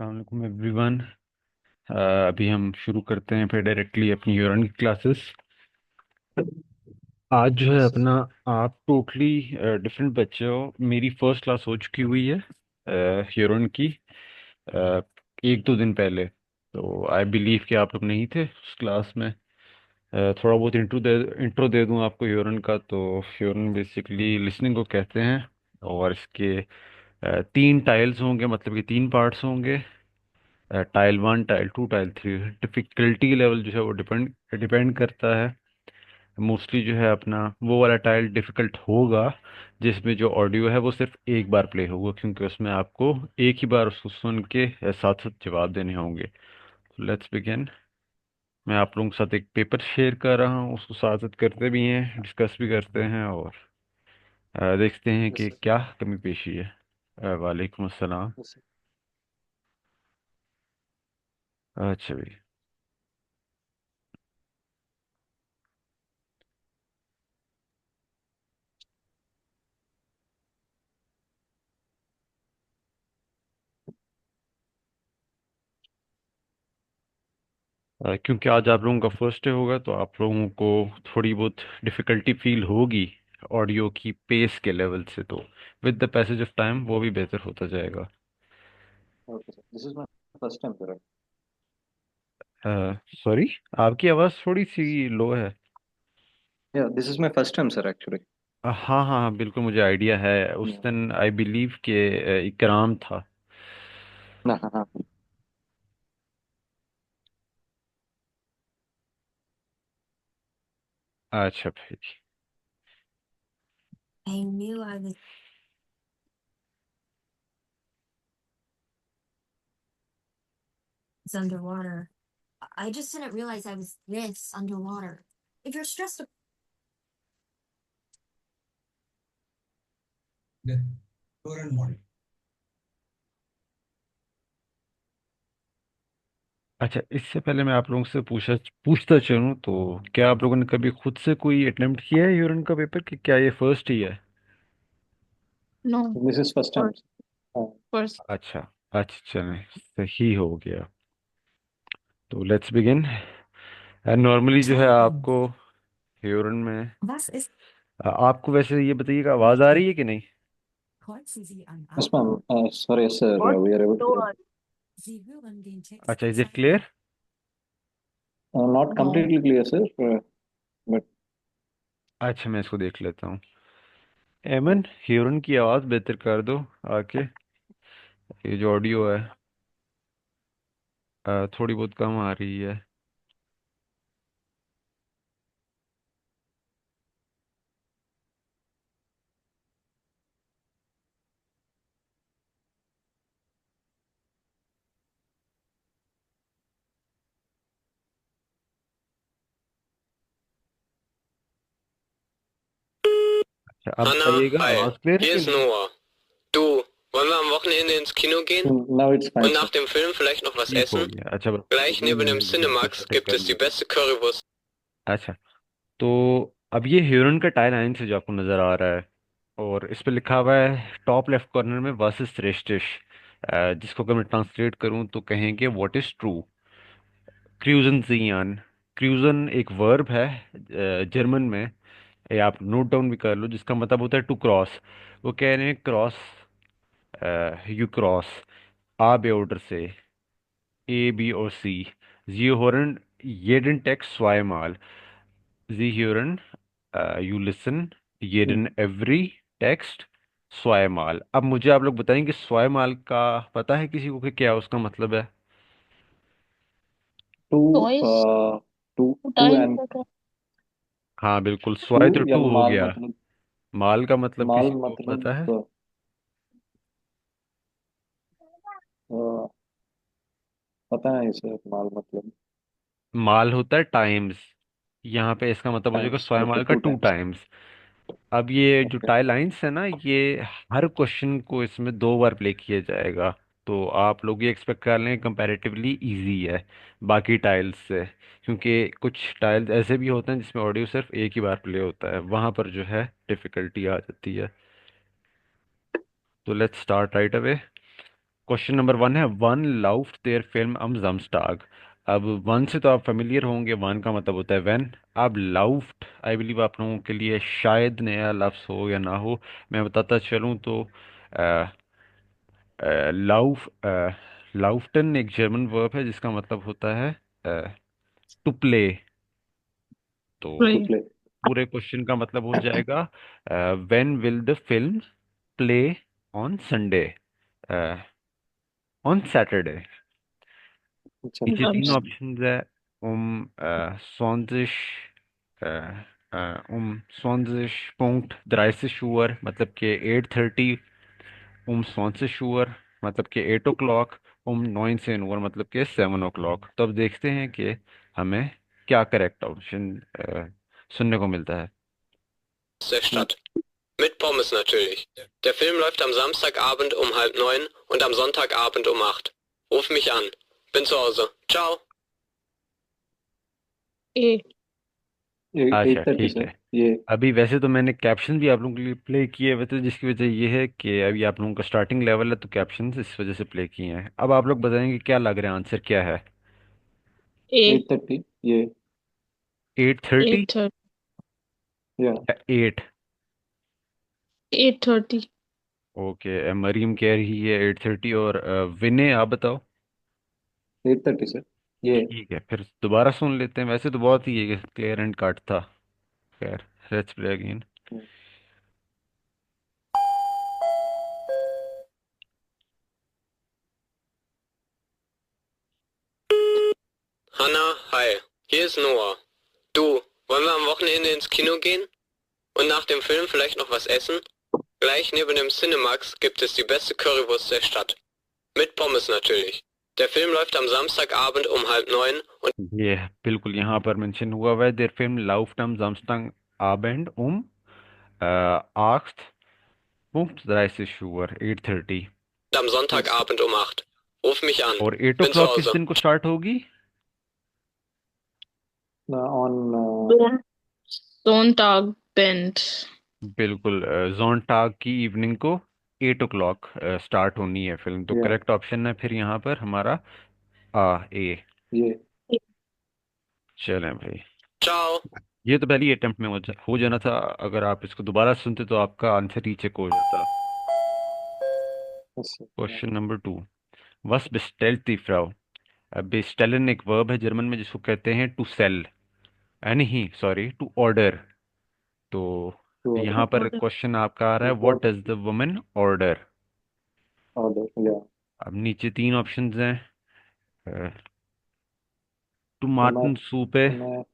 अस्सलाम एवरीवन। अभी हम शुरू करते हैं फिर डायरेक्टली अपनी यूरन की क्लासेस। आज जो है अपना आप टोटली डिफरेंट बच्चे हो। मेरी फर्स्ट क्लास हो चुकी हुई है यूरन की अ, एक दो दिन पहले। तो आई बिलीव कि आप लोग नहीं थे उस क्लास में। थोड़ा बहुत इंट्रो दे दूं आपको यूरन का। तो यूरन बेसिकली लिसनिंग को कहते हैं। और इसके तीन टाइल्स होंगे, मतलब कि तीन पार्ट्स होंगे। Tile one, tile two, tile three. Difficulty level जो है वो डिपेंड डिपेंड करता है। मोस्टली जो है अपना वो वाला टाइल डिफिकल्ट होगा जिसमें जो ऑडियो है वो सिर्फ एक बार प्ले होगा, क्योंकि उसमें आपको एक ही बार उसको सुन के साथ साथ जवाब देने होंगे। Let's begin. मैं आप लोगों के साथ एक पेपर शेयर कर रहा हूँ, उसको साथ साथ करते भी हैं, डिस्कस भी करते हैं और देखते हैं Yes, कि sir. क्या कमी पेशी है। वालेकुम अस्सलाम। Yes, sir. अच्छा भाई। क्योंकि आज आप लोगों का फर्स्ट डे होगा तो आप लोगों को थोड़ी बहुत डिफ़िकल्टी फील होगी ऑडियो की पेस के लेवल से। तो with the passage of time वो भी बेहतर होता जाएगा। Okay, sir. This is my first time, correct? Sorry, आपकी आवाज़ थोड़ी सी लो है। Yeah, this is my first time, sir, actually. हाँ हाँ हाँ, बिल्कुल मुझे आइडिया है। उस Yeah. दिन आई बिलीव के इकराम था। Nah, nah, nah. अच्छा भाई। I knew I was underwater. I just didn't realize I was this underwater. If you're stressed, अच्छा, इससे पहले मैं आप लोगों से पूछता चलूँ तो क्या आप लोगों ने कभी खुद से कोई अटेम्प्ट किया है यूरिन का पेपर, कि क्या ये फर्स्ट ही है? No, This is first time. first, first. अच्छा अच्छा, चलें, सही हो गया। तो लेट्स बिगिन। नॉर्मली जो है Times. आपको यूरिन में Was ist आपको वैसे ये बताइएगा, आवाज़ आ रही है कि नहीं? kreuzen Sie an Yes, ab. ma'am. Sorry, yes, sir. What? We are able to No, hear. Sie hören den Text अच्छा, is it Zeile. Clear? Not no. completely clear, sir. But अच्छा, मैं इसको देख लेता हूँ। एमन, यूरिन की आवाज़ बेहतर कर दो आके। ये जो ऑडियो है थोड़ी बहुत कम आ रही है। अच्छा, अब Hanna, बताइएगा hi, आवाज़ क्लियर है hier कि ist नहीं? Noah. Du, wollen wir am Wochenende ins Kino gehen? now it's fine, Und sir. nach dem Film vielleicht noch was ठीक हो essen? गया। अच्छा, बस Gleich वही neben dem मैं इसको Cinemax सेटिंग gibt कर es die लेता हूँ। beste Currywurst. अच्छा, तो अब ये ह्यूरन का टाइल लाइन से जो आपको नज़र आ रहा है, और इस पे लिखा हुआ है टॉप लेफ्ट कॉर्नर में वर्सेस श्रेष्ठिश। जिसको अगर मैं ट्रांसलेट करूँ तो कहेंगे व्हाट इज ट्रू। क्रूजन जियान। क्रूजन एक वर्ब है जर्मन में। ये आप नोट डाउन भी कर लो, जिसका मतलब होता है टू क्रॉस। वो कह रहे हैं क्रॉस, यू क्रॉस आ बे ऑर्डर से ए बी और सी। जी हॉर्न jeden Text zweimal. Sie hören, you listen, Hmm. jeden every text zweimal। अब मुझे आप लोग बताएंगे zweimal का पता है किसी को कि क्या उसका मतलब है? Two, Twice, two two times. and Okay. हाँ बिल्कुल, स्वाय तो two या टू हो माल गया। मतलब माल का मतलब माल किसी को मतलब पता है? पता है सर माल मतलब माल होता है टाइम्स। यहाँ पे इसका मतलब हो जाएगा टाइम्स स्वयं ओके माल का टू टू टाइम्स टाइम्स। अब ये जो ओके टाई लाइंस है ना, ये हर क्वेश्चन को इसमें दो बार प्ले किया जाएगा। तो आप लोग ये एक्सपेक्ट कर लें कंपैरेटिवली इजी है बाकी टाइल्स से। क्योंकि कुछ टाइल्स ऐसे भी होते हैं जिसमें ऑडियो सिर्फ एक ही बार प्ले होता है, वहां पर जो है डिफिकल्टी आ जाती है। तो let's start right away. Question number 1 है वन लाउफ्ट देयर फिल्म अम जमस्टाग। अब वन से तो आप फेमिलियर होंगे, वन का मतलब होता है व्हेन। अब लाउफ्ट आई बिलीव आप लोगों के लिए शायद नया लफ्ज़ हो या ना हो, मैं बताता चलूँ तो लाउफ लाउफ्टन एक जर्मन वर्ब है जिसका मतलब होता है टू प्ले। तो टू Play. प्ले। पूरे क्वेश्चन का मतलब हो जाएगा when will the film play on Sunday, on Saturday. नीचे चलो। तीन Abs- ऑप्शंस है um 20 uh, um 20.30 Uhr मतलब कि 8:30, 20 Uhr मतलब कि 8 o'clock, 19 Uhr मतलब कि 7 o'clock। तो अब देखते हैं कि हमें क्या करेक्ट ऑप्शन सुनने को मिलता है। Der Stadt. Mit Pommes natürlich. Der Film läuft am Samstagabend um 8:30 und am Sonntagabend um 8. Ruf mich an. Bin zu Hause. Ciao. A. 8:30 ठीक सर है। ये। अभी वैसे तो मैंने कैप्शन भी आप लोगों के लिए प्ले किए हुए थे, जिसकी वजह ये है कि अभी आप लोगों का स्टार्टिंग लेवल है तो कैप्शंस इस वजह से प्ले किए हैं। अब आप लोग बताएंगे क्या लग रहा है, आंसर क्या है। A. 8:30 ये। 8:30 8:30. या या 8? 8:30. ओके, मरीम कह रही है 8:30 और विनय आप बताओ। 8:30 सर ये। ठीक है, फिर दोबारा सुन लेते हैं, वैसे तो बहुत ही क्लियर एंड कट था। खैर, let's play again. Hanna, hi. Hier ist Noah. Du, wollen wir am Wochenende ins Kino gehen? Und nach dem Film vielleicht noch was essen? Gleich neben dem Cinemax gibt es die beste Currywurst der Stadt. Mit Pommes natürlich. Der Film läuft am Samstagabend um 8:30 und ये बिल्कुल यहाँ पर mention हुआ हुआ है, देर film लाउफ्टम जमस्टंग आबेंड 8:30 Uhr 8:30। am Sonntagabend um 8. Ruf mich an. और eight ओ Bin zu clock किस Hause. दिन को स्टार्ट होगी? On Sonntagabend. बिल्कुल, जोनटाग की इवनिंग को 8 o'clock स्टार्ट होनी है फिल्म। तो या करेक्ट ऑप्शन है फिर यहाँ पर हमारा ए। ये। चलें भाई, Ciao. ये तो पहली अटेम्प्ट में हो जाना था। अगर आप इसको दोबारा सुनते तो आपका आंसर ही चेक हो जाता। अच्छा। क्वेश्चन नंबर 2, वस बेस्टेल्ट दी फ्राउ। बेस्टेलन एक वर्ब है जर्मन में जिसको कहते हैं टू सेल, नहीं सॉरी टू ऑर्डर। तो टू यहाँ पर क्वेश्चन आपका आ रहा है what does the woman order. Order या। अब नीचे तीन ऑप्शंस हैं, टमाटर टमाटन सूप है। में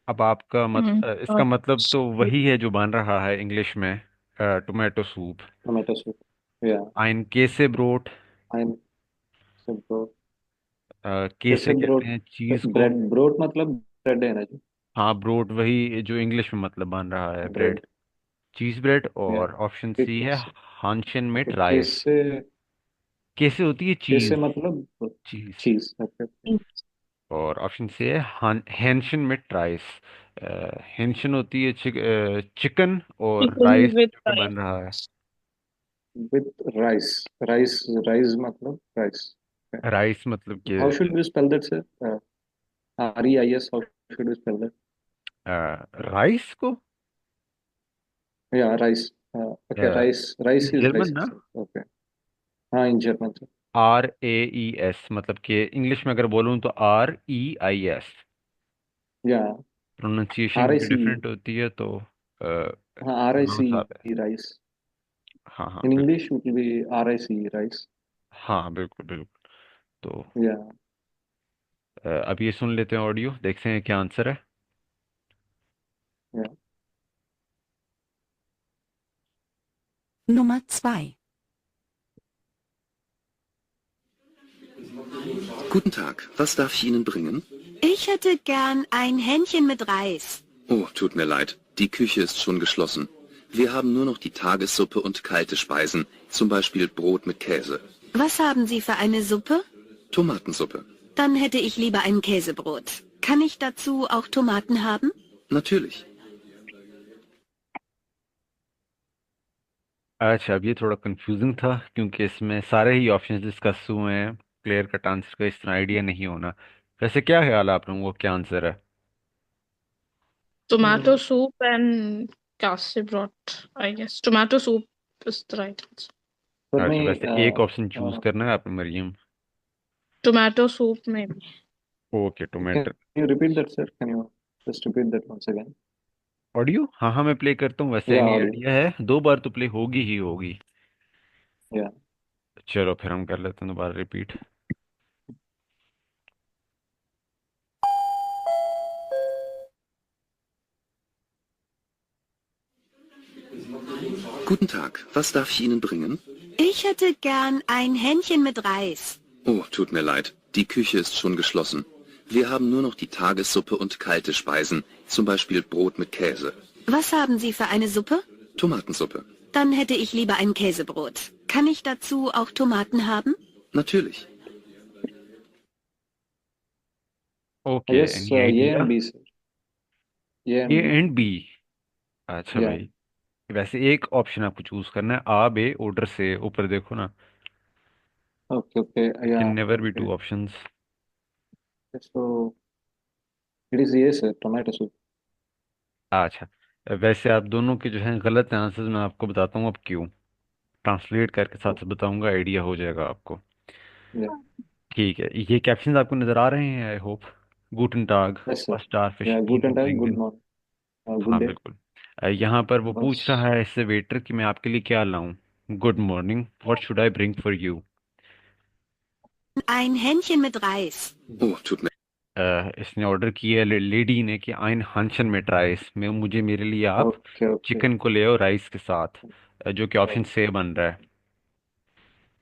अब आपका इसका मतलब तो Soup. वही है जो बन रहा है इंग्लिश में, टोमेटो सूप। टमाटो सूप या। आइन केसे ब्रोट, आई एम ब्रोड। केसे कैसे कहते ब्रोड? हैं चीज को। ब्रेड ब्रोड मतलब ब्रेड है ना जी। हाँ, ब्रोट वही जो इंग्लिश में मतलब बन रहा है ब्रेड, ब्रेड चीज ब्रेड। या। और ऑप्शन सी है कैसे हांशन मिट राइस। कैसे कैसे होती है कैसे चीज, मतलब चीज। चीज। ओके। और ऑप्शन सी है हेंशन मिट राइस। हेंशन होती है चिकन, और Chicken राइस with जो कि rice. बन रहा है। With rice. राइस राइस मतलब राइस। राइस मतलब कि how should we spell that sir? REIS, how should we spell that? Rice को या rice. Okay rice rice in is German rice ना सर। ओके। हाँ इन जर्मन सर। RAES मतलब कि English में अगर बोलूँ तो REIS। या प्रोनाउंसिएशन आर आई भी सी डिफरेंट होती है तो हाँ आर आई दोनों सी साथ है। राइस। हाँ हाँ इन बिल्कुल। English it will be RIC rice. हाँ बिल्कुल बिल्कुल। तो या अब ये सुन लेते हैं ऑडियो, देखते हैं क्या आंसर है। या। Nummer 2. Guten Tag, was darf ich Ihnen bringen? Ich hätte gern ein Hähnchen mit Reis. Oh, tut mir leid, die Küche ist schon geschlossen. Wir haben nur noch die Tagessuppe und kalte Speisen, zum Beispiel Brot mit Käse. Was haben Sie für eine Suppe? Tomatensuppe. Dann hätte ich lieber ein Käsebrot. Kann ich dazu auch Tomaten haben? Natürlich. अच्छा, अब ये थोड़ा confusing था क्योंकि इसमें सारे ही options discuss हुए हैं। क्लियर कट आंसर का इस तरह आइडिया नहीं होना। वैसे क्या ख्याल है आप लोगों को, क्या आंसर है? Tomato soup and casserole, I guess. Tomato soup is the right answer. For अच्छा, me, वैसे एक ऑप्शन चूज करना है आपने, मरियम। Tomato soup, maybe. Okay, can tomato. you repeat that, sir? Can you just repeat that once again? Audio, हाँ हाँ, मैं प्ले करता हूँ। वैसे Yeah, नहीं, audio. आइडिया है 2 बार तो प्ले होगी ही होगी। Yeah. चलो फिर हम कर लेते हैं दोबारा repeat. Guten Tag, was darf ich Ihnen bringen? Ich hätte gern ein Hähnchen mit Reis. Oh, tut mir leid, die Küche ist schon geschlossen. Wir haben nur noch die Tagessuppe und kalte Speisen, zum Beispiel Brot mit Käse. Was haben Sie für eine Suppe? Tomatensuppe. Dann hätte ich lieber ein Käsebrot. Kann ich dazu auch Tomaten haben? Natürlich. Okay, Yes, any A idea? and B, sir. A A and B. And B. अच्छा Yeah. भाई, वैसे एक option आपको choose करना है, आ बे order से ऊपर देखो ना। Okay, okay. Can Yeah, never be okay. 2 options. So it is A, sir. Tomato soup. अच्छा, वैसे आप दोनों के जो हैं गलत आंसर्स, मैं आपको बताता हूँ अब क्यों। ट्रांसलेट करके साथ साथ बताऊंगा, आइडिया हो जाएगा आपको। Yeah. ठीक है, ये कैप्शंस आपको नजर आ रहे हैं, आई होप। गूटन टाग, Yes, sir. फर्स्ट आर Yeah, फिश guten Tag, good morning, good हाँ day. बिल्कुल। यहाँ पर वो पूछ Was रहा है इससे वेटर कि मैं आपके लिए क्या लाऊं। Good morning, what should I bring for you. Ein Hähnchen mit Reis. Oh, tut mir इसने ऑर्डर किया है लेडी ने कि आइन हांशन में राइस में, मुझे मेरे लिए आप okay, okay. चिकन को ले आओ राइस के साथ। जो कि ऑप्शन Okay. से बन रहा है।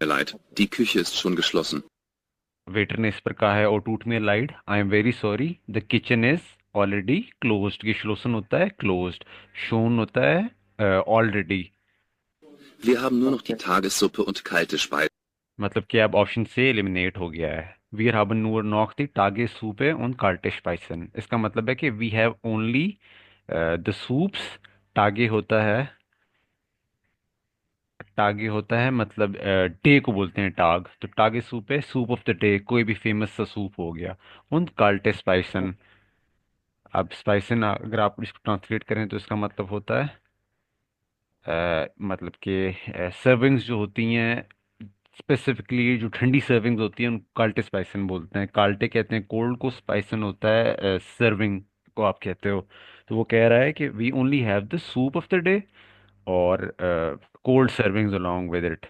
leid, die Küche ist schon geschlossen. Waiter ने इस पर कहा है, और टूट में लाइड, I am very sorry, the kitchen is already closed. की श्लोसन होता है क्लोज्ड, शोन होता है already. Wir haben nur noch die Okay. Tagessuppe und kalte Speisen. मतलब कि अब ऑप्शन से एलिमिनेट हो गया है। वी haben nur noch die Tagessuppe und kalte Speisen। इसका मतलब है कि we have only the soups. टागे होता है, टागे होता है मतलब डे को बोलते हैं टाग, तो टागे सूप है, सूप ऑफ द डे, कोई भी फेमस सा सूप हो गया। उन काल्टे स्पाइसन। अब स्पाइसन अगर आप इसको ट्रांसलेट करें तो इसका मतलब होता है मतलब कि सर्विंग्स जो होती हैं, स्पेसिफिकली जो ठंडी सर्विंग्स होती हैं, उनको काल्टे स्पाइसन बोलते हैं। काल्टे कहते हैं कोल्ड को, स्पाइसन होता है सर्विंग को आप कहते हो। तो वो कह रहा है कि we only have the soup of the day और कोल्ड सर्विंग्स अलोंग विद इट।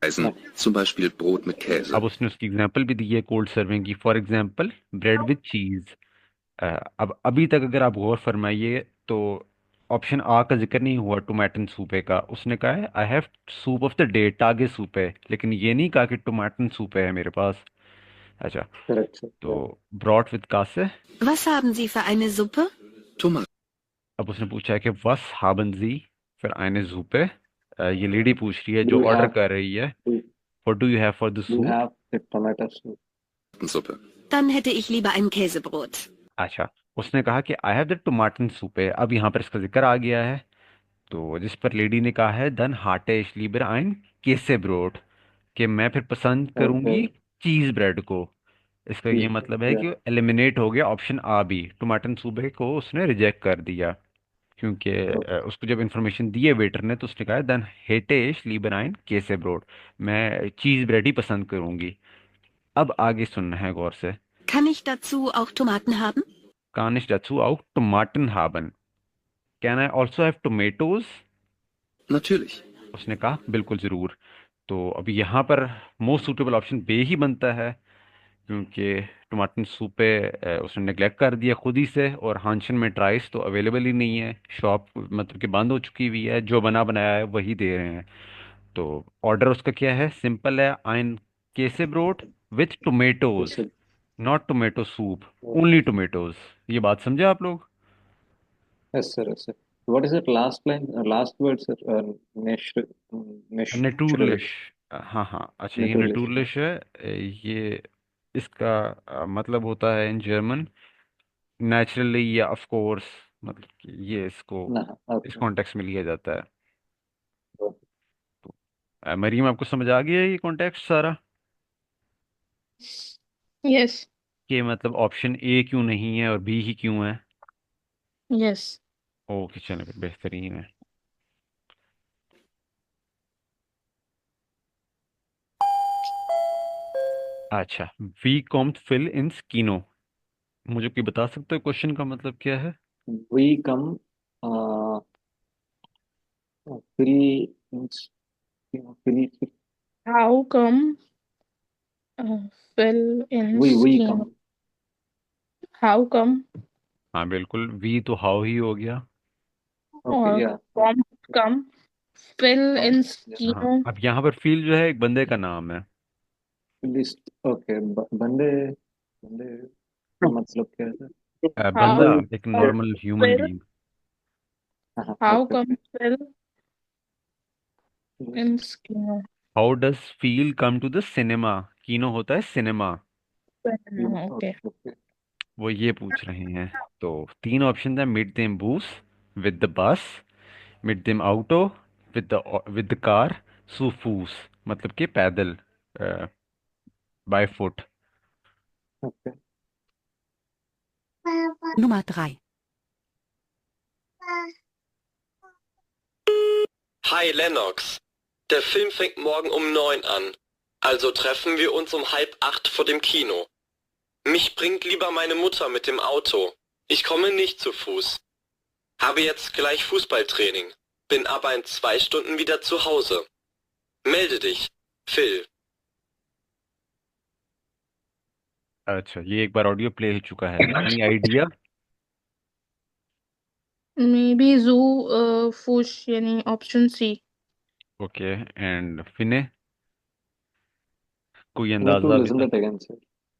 Okay. Zum Beispiel Brot mit अब Käse. उसने उसकी एग्जांपल भी दी है कोल्ड सर्विंग की, फॉर एग्जांपल ब्रेड विद चीज। अब अभी तक अगर आप गौर फरमाइए तो ऑप्शन आ का जिक्र नहीं हुआ टोमेटन सूपे का। उसने कहा है I have soup of the day, टागे सूप है, लेकिन ये नहीं कहा कि टोमेटन सूप है मेरे पास। अच्छा, Correct, sir. तो Yeah. ब्रॉट विद कासे। Was haben Sie für eine Suppe? Tomaten. अब उसने पूछा है कि वस हाबन जी फिर आने सूपे। ये लेडी पूछ रही है Do जो you ऑर्डर have कर रही है, do, what do you have for the do you soup. have the tomato soup? Suppe. Dann hätte ich lieber ein Käsebrot. अच्छा, उसने कहा कि आई हैव द टोमेटन सूप है। अब यहाँ पर इसका जिक्र आ गया है, तो जिस पर लेडी ने कहा है दन हाटे ich lieber ein Käsebrot, कि मैं फिर पसंद करूंगी Okay. चीज ब्रेड को। इसका ये Cheese. मतलब है Yeah. कि एलिमिनेट हो गया ऑप्शन आ भी, टमाटन सूबे को उसने रिजेक्ट कर दिया। क्योंकि Okay. उसको जब इन्फॉर्मेशन दी है वेटर ने, तो उसने कहा दन हेटे ich lieber ein Käsebrot, मैं चीज ब्रेड ही पसंद करूंगी। अब आगे सुनना है गौर से। Kann ich dazu auch Tomaten haben? kann ich dazu auch Tomaten haben? can I also have tomatoes? Natürlich. उसने कहा बिल्कुल ज़रूर। तो अब यहाँ पर मोस्ट सूटेबल ऑप्शन बे ही बनता है, क्योंकि टमाटर सूप पे उसने नेग्लेक्ट कर दिया खुद ही से, और हांशन में ट्राइस तो अवेलेबल ही नहीं है, शॉप मतलब कि बंद हो चुकी हुई है, जो बना बनाया है वही दे रहे हैं। तो ऑर्डर उसका क्या है, सिंपल है, आइन केसे brought with tomatoes, Yes, sir. Not tomato soup, only tomatoes. ये बात समझे आप लोग? Yes, sir. Yes, sir. What is that last line? Last word, sir. Naturally. नेटूरलिश। हाँ हाँ, अच्छा, ये Naturally. नेटूरलिश है। ये इसका मतलब होता है इन जर्मन नेचुरली या ऑफ कोर्स, मतलब कि ये इसको Nah. इस Okay. कॉन्टेक्स्ट में लिया जाता है। मरीम, आपको समझ आ गया ये कॉन्टेक्स्ट सारा? Yes. कि मतलब ऑप्शन ए क्यों नहीं है और बी ही क्यों है? Yes. ओके, चलो फिर बेहतरीन है। अच्छा, वी कॉम्ड फिल इन स्कीनो, मुझे कोई बता सकते हो क्वेश्चन का मतलब क्या है? वी कम फ्री फ्री How come fell in वी scheme? कम How come हाँ बिल्कुल, वी तो हाउ ही हो गया। ओके or या come fill कम in हाँ, scheme? अब यहाँ पर फील जो है एक बंदे का नाम है। लिस्ट ओके बंदे बंदे का मतलब क्या है सर? How बंदा, बंदे एक come normal human fill? Being. हाँ How okay okay come fill in list scheme? How does feel come to the cinema? कीनो होता है सिनेमा। Okay. ओके ओके वो ये पूछ रहे हैं। तो तीन ऑप्शन है, मिड देम बूस विद द बस, मिड देम आउटो विद द कार, सूफूस मतलब कि पैदल, by foot. Okay Nummer 3. Hi Lennox. Der Film fängt morgen um 9 an. Also treffen wir uns um 7:30 vor dem Kino. Mich bringt lieber meine Mutter mit dem Auto. Ich komme nicht zu Fuß. Habe jetzt gleich Fußballtraining. Bin aber in 2 Stunden wieder zu Hause. Melde dich. Phil. अच्छा, ये एक बार audio play हो चुका है, any idea? Maybe zoo fush yani option C. Okay, and फिने, कोई I need to अंदाजा अभी listen तक? that again sir.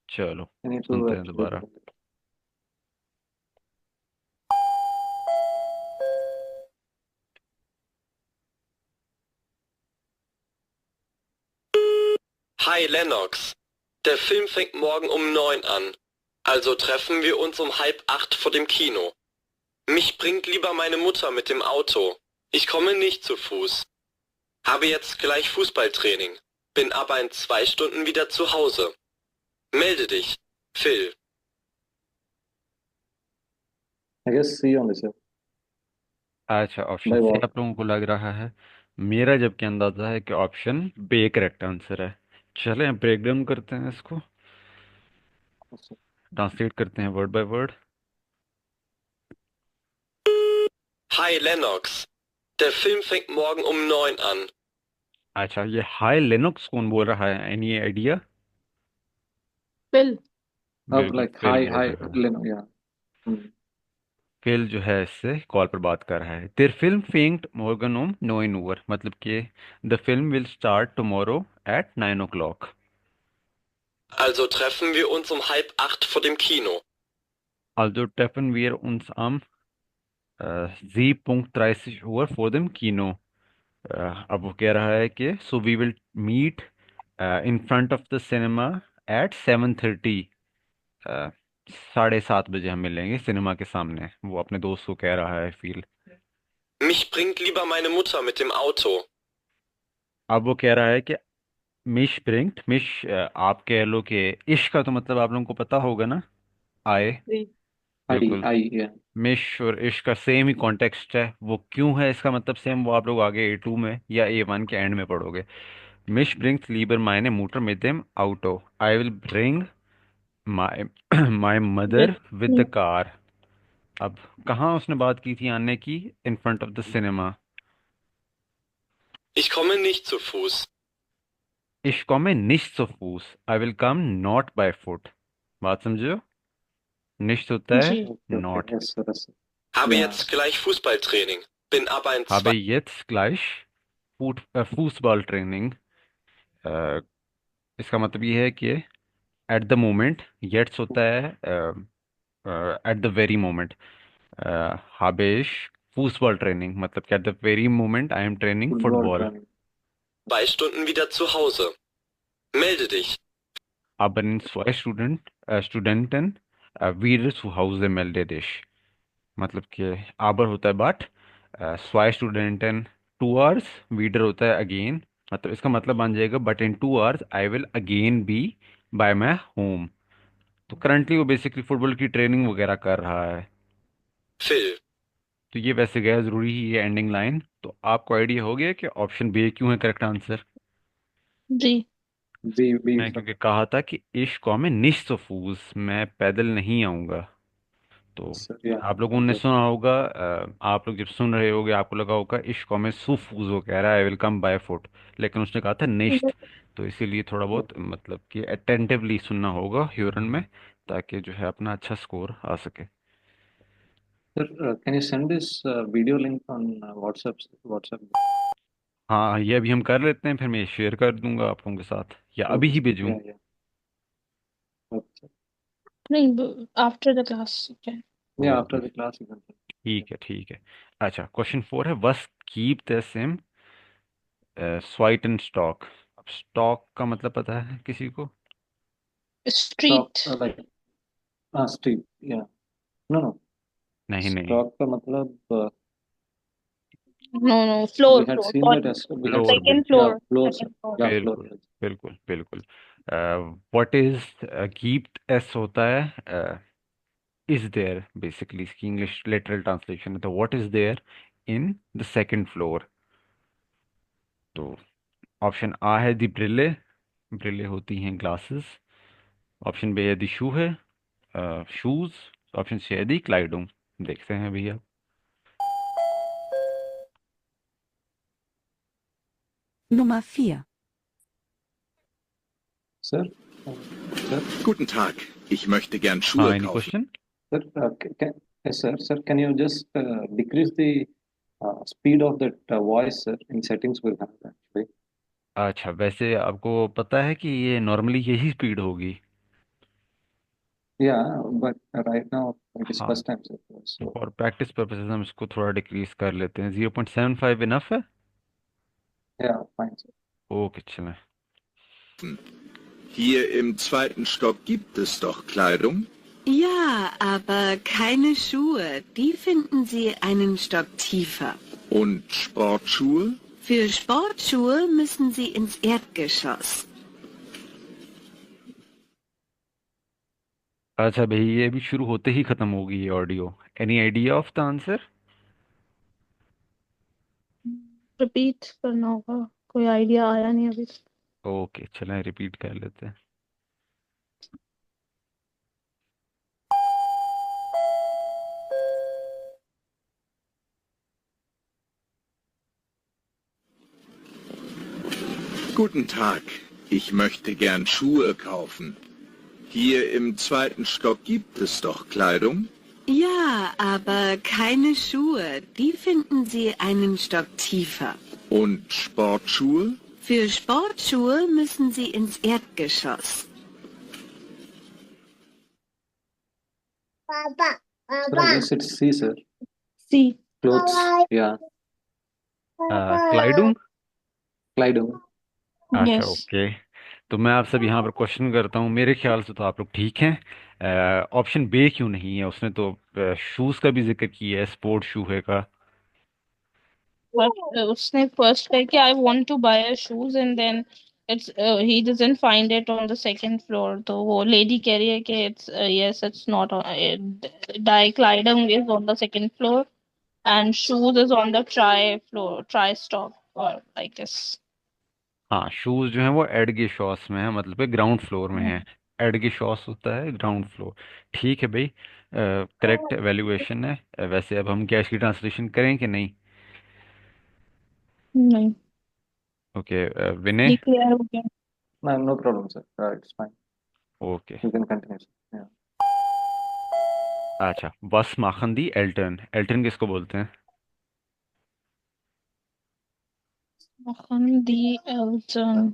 चलो I need to सुनते हैं actually दोबारा। listen it. Hi Lennox. Der Film fängt morgen um 9 an. Also treffen wir uns um 7:30 vor dem Kino. Mich bringt lieber meine Mutter mit dem Auto. Ich komme nicht zu Fuß. Habe jetzt gleich Fußballtraining. Bin aber in 2 Stunden wieder zu Hause. Melde dich. Phil. I guess C only sir. अच्छा, option By C what? आप लोगों को लग रहा है। मेरा जबकि अंदाजा है कि ऑप्शन बी करेक्ट आंसर है। चलें ब्रेक डाउन करते हैं इसको, ट्रांसलेट करते हैं word by word. Hi Lennox. Der Film fängt morgen um 9 an. अच्छा, ये हाई लिनक्स कौन बोल रहा है, एनी आइडिया? Phil. Oh, बिल्कुल like फिल hi बोल hi रहा है। Leno yeah. Hmm. फिल जो है इससे कॉल पर बात कर रहा है। देयर फिल्म फेंक्ट मॉर्गन ओम 9 मतलब कि the film will start tomorrow at 9 o'clock। Also treffen wir uns um 7:30 vor dem Kino. Also treffen wir uns am 7:30 Uhr vor dem Kino। अब वो कह रहा है कि so we will meet in front of the cinema at 7:30। 7:30 बजे हम मिलेंगे cinema के सामने, वो अपने दोस्त को कह रहा है feel. Mich bringt lieber meine Mutter mit dem Auto. अब वो कह रहा है कि मिश ब्रिंग्ट, मिश आप कह लो कि इश का तो मतलब आप लोगों को पता होगा ना, आए। Three. बिल्कुल, I yeah. मिश और इश का सेम ही कॉन्टेक्स्ट है। वो क्यों है इसका मतलब सेम, वो आप लोग आगे A2 में या A1 के एंड में पढ़ोगे। मिश ब्रिंग्स लीबर मायने मूटर mit dem Auto, I will bring my my With mother with the me. Car. अब कहाँ उसने बात की थी आने की? इन front of the cinema. Ich komme nicht zu Fuß. Ich komme nicht zu Fuß, I will come not by foot। बात समझो, nicht होता है G. Okay okay not। yes sir yes sir. Habe Yeah. jetzt gleich Fußballtraining. Bin aber in habe 2 jetzt gleich football training. इसका मतलब ये है कि at the moment, येट्स होता है एट द वेरी मोमेंट। हाबेश फुटबॉल ट्रेनिंग मतलब कि at the very moment I am training Football football. training. 2 Stunden wieder zu Hause. Melde dich. Aber in Studenten wieder zu Hause melde dich। मतलब कि आबर होता है बट, स्वाय स्टूडेंटन 2 hours, वीडर होता है अगेन मतलब इसका मतलब बन जाएगा but in 2 hours I will again be by my home. तो करंटली वो बेसिकली फुटबॉल की ट्रेनिंग वगैरह कर रहा है। Phil. तो ये वैसे गैर जरूरी ही है एंडिंग लाइन। तो आपको आइडिया हो गया कि ऑप्शन बी क्यों है करेक्ट आंसर। जी। बी मैं क्योंकि कहा था कि इश्क में निश्तफूज, मैं पैदल नहीं आऊंगा। तो सर या आप लोगों ने सुना होगा, आप लोग जब सुन रहे होगे आपको लगा होगा इश्क में सुफूज वो कह रहा है I will come by foot, लेकिन उसने कहा था निश्त। तो इसीलिए थोड़ा बहुत मतलब कि अटेंटिवली सुनना होगा ह्यूरन में, ताकि जो है अपना अच्छा स्कोर आ सके। Sir can you send this video link on WhatsApp? हाँ ये अभी हम कर लेते हैं, फिर मैं शेयर कर दूंगा आप लोगों के साथ, या अभी ओके ही सर, भेजूं। या ओके नहीं, आफ्टर द क्लास। ओके। या okay after the class you can. ठीक है ठीक है। अच्छा क्वेश्चन 4 है वस कीप द सेम स्वाइट एंड स्टॉक। अब स्टॉक का मतलब पता है किसी को? स्टॉक स्ट्रीट। लाइक स्ट्रीट या नो नो। नहीं नहीं, स्टॉक का मतलब no no, we floor had floor seen that sorry. as we had floor second बिल्कुल। yeah floor, floor sir, second floor. yeah floor बिल्कुल yes. बिल्कुल बिल्कुल। व्हाट इज कीप एस होता है इज देयर, बेसिकली इसकी इंग्लिश लिटरल ट्रांसलेशन है। तो what is there in the second floor? तो ऑप्शन आ है दी ब्रिले, ब्रिले होती हैं ग्लासेस। ऑप्शन बी है दी शू है, शूज। ऑप्शन सी है दी क्लाइडों। देखते हैं भैया। Nummer 4. Sir, sir, Guten Tag, ich möchte gern हाँ Schuhe any kaufen. Question? sir, yes, sir, can you just decrease the speed of that voice, sir? In settings will have actually. अच्छा वैसे आपको पता है कि ये नॉर्मली यही speed होगी? Yeah, but right now it is हाँ, first time, sir. So for practice purposes हम इसको थोड़ा डिक्रीज कर लेते हैं। 0.75 इनफ है? yeah, fine, sir. ओके चलें। Hier im zweiten Stock gibt es doch Kleidung. Ja, aber keine Schuhe. Die finden Sie einen Stock tiefer. Und Sportschuhe? Für Sportschuhe müssen Sie ins Erdgeschoss. अच्छा भाई ये भी शुरू होते ही खत्म होगी ये audio. Any idea of the answer? Repeat करना होगा, कोई आइडिया आया नहीं अभी। ओके चलें रिपीट कर लेते हैं। Guten Tag, ich möchte gern Schuhe kaufen. Hier im zweiten Stock gibt es doch Kleidung. Ja, aber keine Schuhe. Die finden Sie einen Stock tiefer. Und Sportschuhe? Für Sportschuhe müssen Sie ins Erdgeschoss. Sir, I guess it's C, sir. C. Clothes, yeah, क्लाइडों। Kleidung. अच्छा yes. Okay. तो मैं आपसे यहाँ पर question करता हूँ, मेरे ख्याल से तो आप लोग ठीक हैं। ऑप्शन बी क्यों नहीं है? उसने तो शूज का भी जिक्र किया है, स्पोर्ट शू है का। बट उसने फर्स्ट कहा कि I want to buy shoes and then it's he doesn't find it on the second floor. तो वो लेडी कह रही है कि इट्स यस इट्स नॉट डाई क्लाइडम is on the second floor and shoes is on the ट्राई floor, ट्राई स्टॉक और आई गेस। हाँ शूज जो है वो एडगे शॉस में है, मतलब ग्राउंड फ्लोर में है। एडगे शॉस होता है ग्राउंड फ्लोर। ठीक है भाई, करेक्ट वैल्यूएशन है। वैसे अब हम क्या इसकी ट्रांसलेशन करें कि नहीं? नहीं, ओके विनय। क्लियर हो गया। No, no problem, sir. It's fine. Okay You can continue, sir. Yeah. अच्छा बस माखन दी एल्टन, एल्टन किसको बोलते हैं? दी एल्टन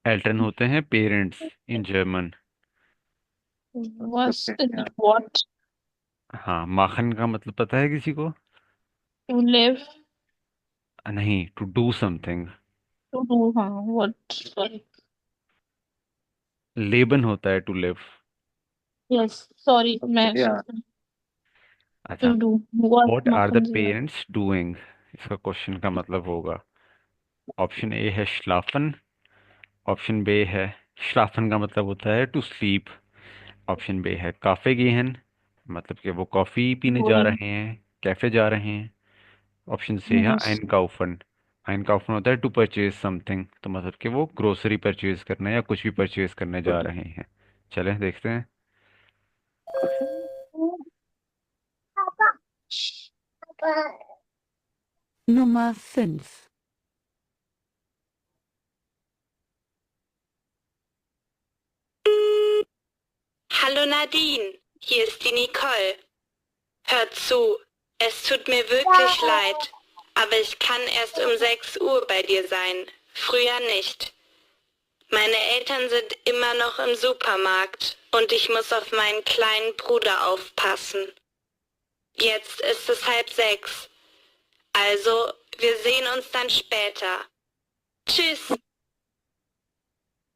एल्टन होते हैं parents in German. was Okay, yeah. what हाँ माखन का मतलब पता है किसी को? to live, नहीं, to do something. to do, हाँ what, sorry, लेबन होता है to live. yes sorry Okay, मैं yeah. अच्छा, to do. What what are the machen sie? Parents doing, इसका क्वेश्चन का मतलब होगा, ऑप्शन ए है श्लाफन, ऑप्शन बी है, श्लाफन का मतलब होता है टू स्लीप, ऑप्शन बी है काफे गेहन, मतलब कि वो कॉफी पीने जा Going. रहे हैं, कैफे जा रहे हैं, ऑप्शन सी है Yes. आइनकाउफन, आइनकाउफन होता है टू परचेज समथिंग, तो मतलब कि वो ग्रोसरी परचेज करने या कुछ भी परचेज करने जा रहे हैं। चलें देखते हैं। Nummer 5. Hallo Nadine, hier ist die Nicole. Hör zu, es tut mir wirklich leid, aber ich kann erst um 6 Uhr bei dir sein, früher nicht. Meine Eltern sind immer noch im Supermarkt und ich muss auf meinen kleinen Bruder aufpassen. Jetzt ist es 5:30. Also, wir sehen uns dann später. Tschüss.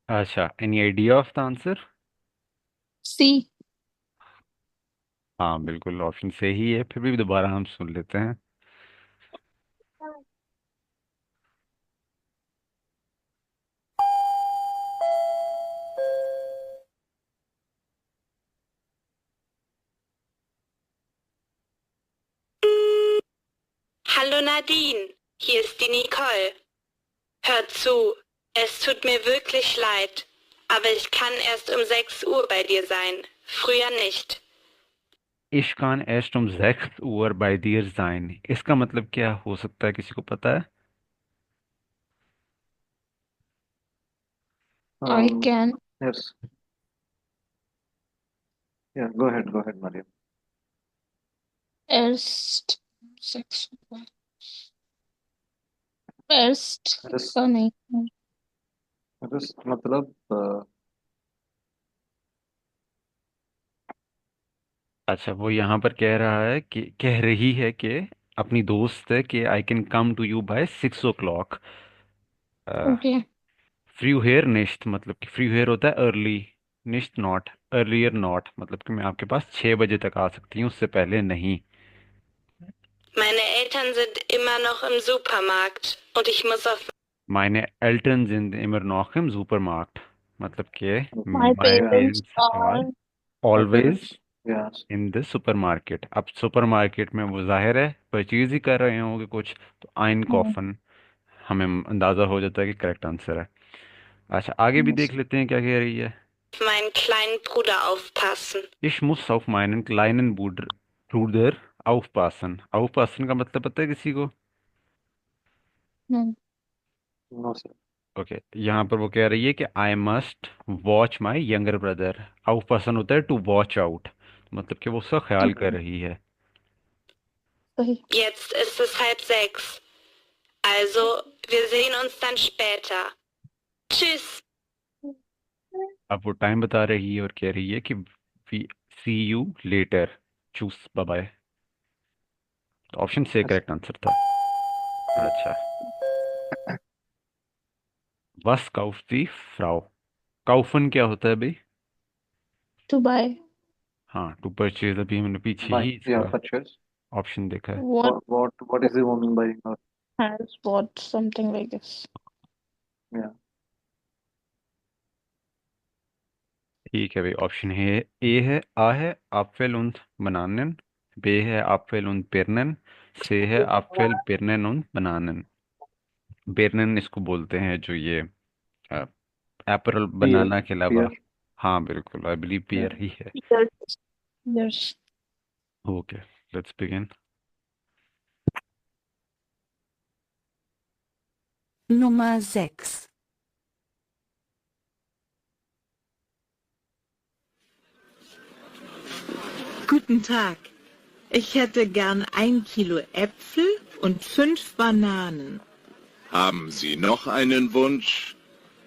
अच्छा, any idea of the answer? C. हाँ बिल्कुल, option से ही है, फिर भी दोबारा हम सुन लेते हैं। Hallo Nadine, hier ist die Nicole. Hör zu, es tut mir wirklich leid, aber ich kann erst um 6 Uhr bei dir sein, früher nicht. Ich kann erst um 6 Uhr bei dir sein, इसका मतलब क्या हो सकता है, किसी को पता है? I can. Yes. Yeah, go ahead, Mariam. Erst 6. Erst Yes. का नहीं. Yes, मतलब अच्छा, वो यहाँ पर कह रहा है कि, कह रही है कि अपनी दोस्त है कि I can come to you by 6 o'clock। Okay. फ्रीहेयर निश्त, मतलब कि फ्रीहेयर होता है अर्ली, निश्त नॉट, अर्लियर नॉट, मतलब कि मैं आपके पास 6 बजे तक आ सकती हूँ, उससे पहले नहीं। Meine Eltern sind immer noch im Supermarkt und ich muss auf Meine Eltern sind immer noch im Supermarkt, मतलब कि My my parents parents are are. always yes. In the supermarket. अब सुपरमार्केट में वो जाहिर है परचेज ही कर रहे होंगे कुछ, तो आइन कॉफन हमें अंदाजा हो जाता है कि करेक्ट आंसर है। अच्छा, आगे भी देख लेते हैं क्या कह रही है। meinen kleinen Bruder aufpassen. Ich muss auf meinen kleinen Bruder aufpassen। aufpassen का मतलब पता है किसी को? Hmm. No, sir. ओके, यहाँ पर वो कह रही है कि I must watch my younger brother. aufpassen होता है टू वॉच आउट, मतलब कि वो उसका ख्याल कर रही है। सही. Jetzt ist es 5:30. Also, wir sehen uns dann später. Tschüss. अब वो टाइम बता रही है और कह रही है कि वी सी यू लेटर, चूस, बाय बाय। तो ऑप्शन से Yes. करेक्ट आंसर था। अच्छा, was kauft die Frau? काउफन क्या होता है भाई? To buy. हाँ, टू परचेज, अभी मैंने पीछे Buy. ही Yeah, इसका purchase. ऑप्शन देखा है। What What is the woman buying? has bought something like this? Yeah. ठीक है भाई, ऑप्शन है ए है, आ है Apfel und Bananen, बी है Apfel und Birnen, सी है Apfel, Birnen und Bananen। बिरनन इसको बोलते हैं जो ये एप्पल Pear. बनाना के अलावा। Pear. हाँ बिल्कुल, आई बिलीव पियर ही है। Yes. Yes. Okay, let's begin. Nummer 6. Guten Tag. Ich hätte gern 1 Kilo Äpfel und 5 Bananen. Haben Sie noch einen Wunsch?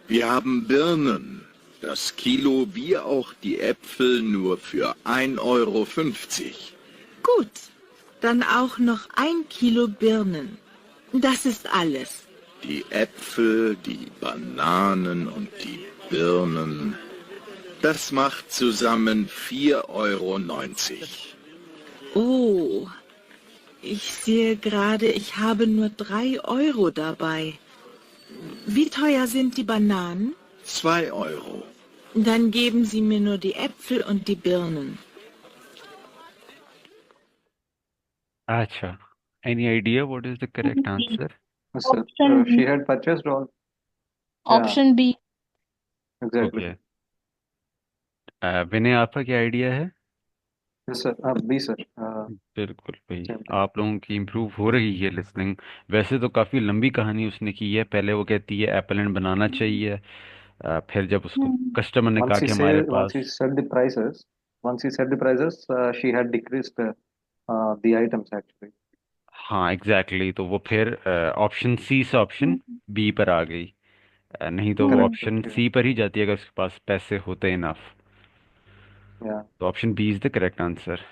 Wir haben Birnen. Das Kilo wie auch die Äpfel nur für 1,50 €. Gut, dann auch noch 1 Kilo Birnen. Das ist alles. Die Äpfel, die Bananen und die Birnen. Das macht zusammen 4,90 €. Oh, ich sehe gerade, ich habe nur 3 € dabei. Wie teuer sind die Bananen? 2 €. Dann geben Sie mir nur die Äpfel und die Birnen. अच्छा, any idea what is the correct B. answer? Yes, sir. Option She B. had purchased all. Yeah, Option B. exactly. Okay, Vinay आपका क्या idea है? Yes, sir. B, sir. बिल्कुल भाई, Same thing. आप लोगों की improve हो रही है लिसनिंग। वैसे तो काफ़ी लंबी कहानी उसने की है। पहले वो कहती है एप्पल एंड बनाना चाहिए, फिर जब उसको Hmm. कस्टमर ने कहा Once he कि हमारे said, once he pass, said the prices, she had decreased the items actually. हाँ एग्जैक्टली exactly, तो वो फिर ऑप्शन सी से ऑप्शन बी पर आ गई। नहीं तो वो Correct, sir. Option Yeah. C पर ही जाती है अगर उसके पास पैसे होते इनफ। Yeah. तो option B is the correct answer.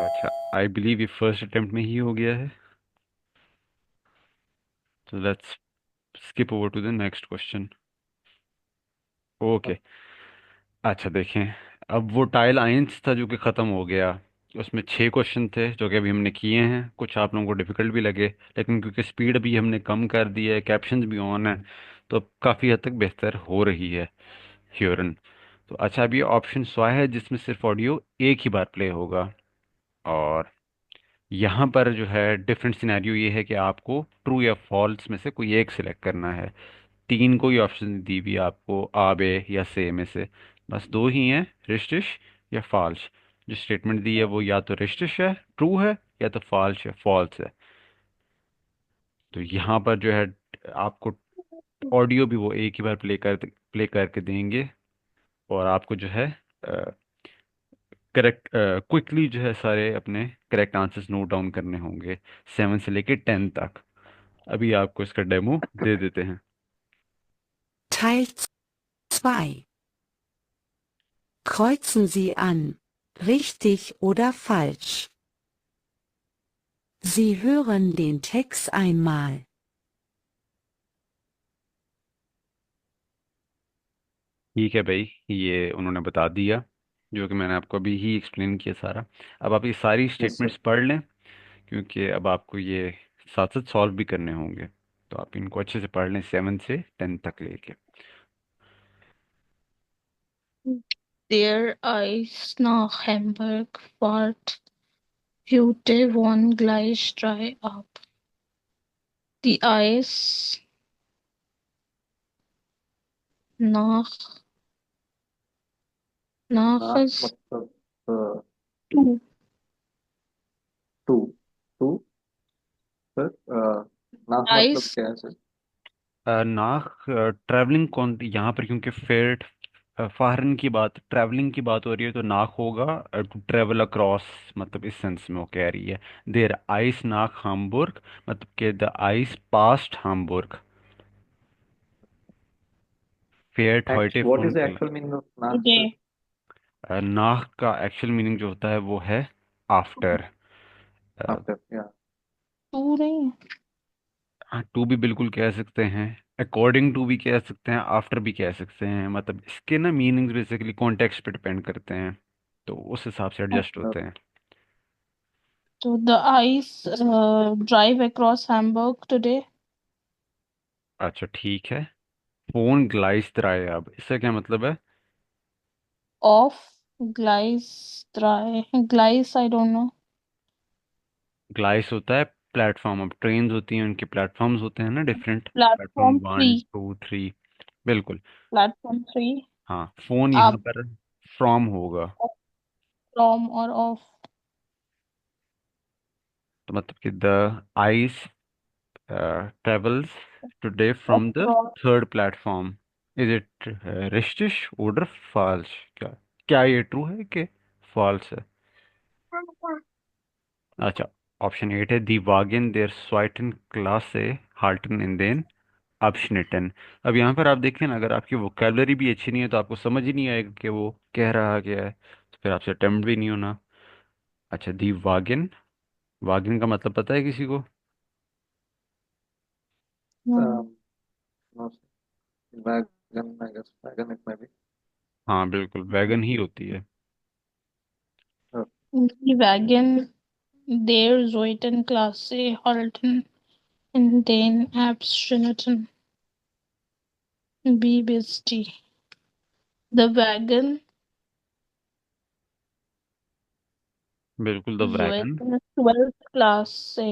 अच्छा, आई बिलीव ये फर्स्ट अटेम्प्ट में ही हो गया है, तो let's skip over to the next question. Okay, अच्छा देखें, अब वो टाइल आइंस था जो कि ख़त्म हो गया। उसमें 6 क्वेश्चन थे जो कि अभी हमने किए हैं। कुछ आप लोगों को डिफ़िकल्ट भी लगे, लेकिन क्योंकि स्पीड अभी हमने कम कर दी है, कैप्शंस भी ऑन है, तो अब काफ़ी हद तक बेहतर हो रही है ह्योरन। तो अच्छा, अभी ऑप्शन स्वाय है जिसमें सिर्फ ऑडियो एक ही बार प्ले होगा। और यहाँ पर जो है डिफरेंट सिनेरियो ये है कि आपको ट्रू या फॉल्स में से कोई एक सिलेक्ट करना है। 3 कोई ऑप्शन दी हुई है आपको, आबे या से में से। बस 2 ही हैं, रिस्टिश या फॉल्स। जो स्टेटमेंट दी है वो या तो रिस्टिश है, ट्रू है, या तो फॉल्स है, फॉल्स है। तो यहाँ पर जो है आपको ऑडियो भी वो एक ही बार प्ले करके देंगे, और आपको जो है करेक्ट क्विकली जो है सारे अपने करेक्ट आंसर्स नोट डाउन करने होंगे, 7 से लेके 10 तक। अभी आपको इसका डेमो दे देते हैं। Teil 2. Kreuzen Sie an. Richtig oder falsch? Sie hören den Text einmal. ठीक है भाई, ये उन्होंने बता दिया जो कि मैंने आपको अभी ही एक्सप्लेन किया सारा। अब आप ये सारी Yes, sir. स्टेटमेंट्स पढ़ लें, क्योंकि अब आपको ये साथ साथ सॉल्व भी करने होंगे। तो आप इनको अच्छे से पढ़ लें 7 से 10 तक लेके। Der Eis nach Hamburg fahrt Hütte von Gleis 3 ab. Die Eis nach Nah, Naches मतलब 2. two, two, sir. Nah मतलब Eis क्या है sir? नाक ट्रैवलिंग कौन यहाँ पर, क्योंकि फेट फाहरन की बात, ट्रैवलिंग की बात हो रही है, तो नाक होगा टू ट्रेवल अक्रॉस, मतलब इस सेंस में वो कह रही है। देर आइस नाक हामबुर्ग, मतलब कि द आइस पास्ट हामबुर्ग फेयर्ट हॉइटे What is फोन। the actual meaning of nah, sir? today. नाक का एक्चुअल मीनिंग जो होता है वो है आफ्टर। After, yeah. 2 नहीं टू भी बिल्कुल कह सकते हैं, अकॉर्डिंग टू भी कह सकते हैं, आफ्टर भी कह सकते हैं। मतलब इसके ना मीनिंग्स बेसिकली कॉन्टेक्स्ट पे डिपेंड करते हैं, तो उस हिसाब से है। एडजस्ट होते हैं। So the ice drive across Hamburg today. अच्छा ठीक है, फोन ग्लाइस अब इसका क्या मतलब है? Off Gleis 3. Gleis, I don't know. ग्लाइस होता है प्लेटफॉर्म। अब ट्रेन होती हैं, उनके प्लेटफॉर्म्स होते हैं ना डिफरेंट, प्लेटफॉर्म Platform 1 3. 2 3। बिल्कुल। Platform 3. हाँ, फोन यहाँ Up, पर फ्रॉम होगा, from or off. तो मतलब कि द ice travels today from the Across. third platform. Is it richtig oder falsch? क्या क्या ये ट्रू है कि फॉल्स है? अच्छा, ऑप्शन 8 है दी वागन देर स्वाइटन क्लास से हाल्टन इन देन abschnitten। अब यहाँ पर आप देखें ना, अगर आपकी वोकेबलरी भी अच्छी नहीं है तो आपको समझ ही नहीं आएगा कि वो कह रहा क्या है, तो फिर आपसे अटेम्प्ट भी नहीं होना। अच्छा, दी वागन, वागन का मतलब पता है किसी को? Hmm. No, sir. Wagon, I guess. Wagon it may be. हाँ बिल्कुल, वैगन ही होती है। Die Wagen der Zoetenklasse halten in den Abschnitten B bis D. The Wagen बिल्कुल, the wagon. Zoeten 12th Klasse.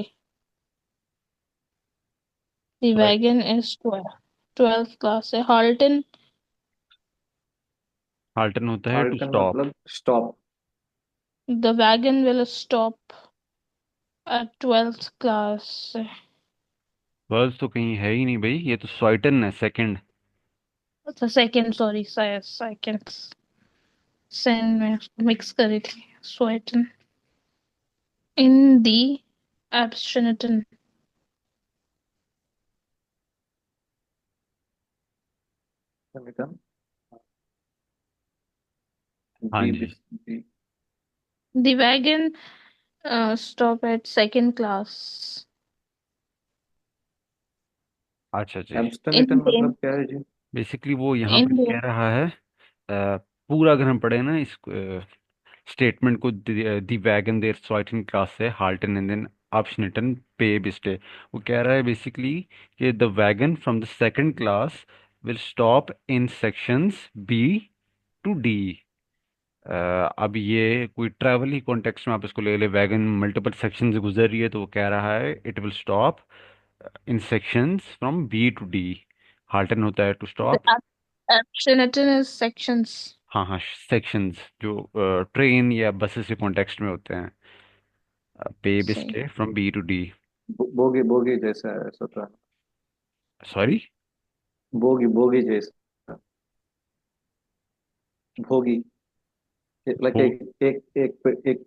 The right. wagon is 12th Klasse. Halten Halton होता है to Halton stop. मतलब stop. the wagon will stop at 12th class. Whorls तो कहीं है ही नहीं भाई, ये तो स्वाइटन है, second. The second, sorry, seconds. Sen में mix करी थी. Sweaten. In the Abschnitten. Hamilton. हाँ B ji. bis B. The wagon stop at second class. अच्छा जी। एब्स्टेनेटन In the मतलब क्या है जी? बेसिकली वो यहाँ in पे the कह रहा है, पूरा अगर हम पढ़े ना इस स्टेटमेंट को, दी वैगन देर स्वाइटन क्लास से हाल्टन एंड देन abschnitten पे बिस्टे, वो कह रहा है बेसिकली कि the wagon from the second class will stop in sections B to D. अब ये कोई ट्रैवल ही कॉन्टेक्स्ट में आप इसको ले ले, वैगन मल्टीपल सेक्शन से गुजर रही है तो वो कह रहा है it will stop in sections from B to D. हाल्टन होता है to stop. Abschnitten is sections. हाँ हाँ, सेक्शंस जो ट्रेन या बसेस के कॉन्टेक्स्ट में होते हैं। पे Say. बिस्टे from B to D. Bogie bogie जैसा है सोता। सॉरी। बोगी बोगी जैसा। भोगी। लाइक वो एक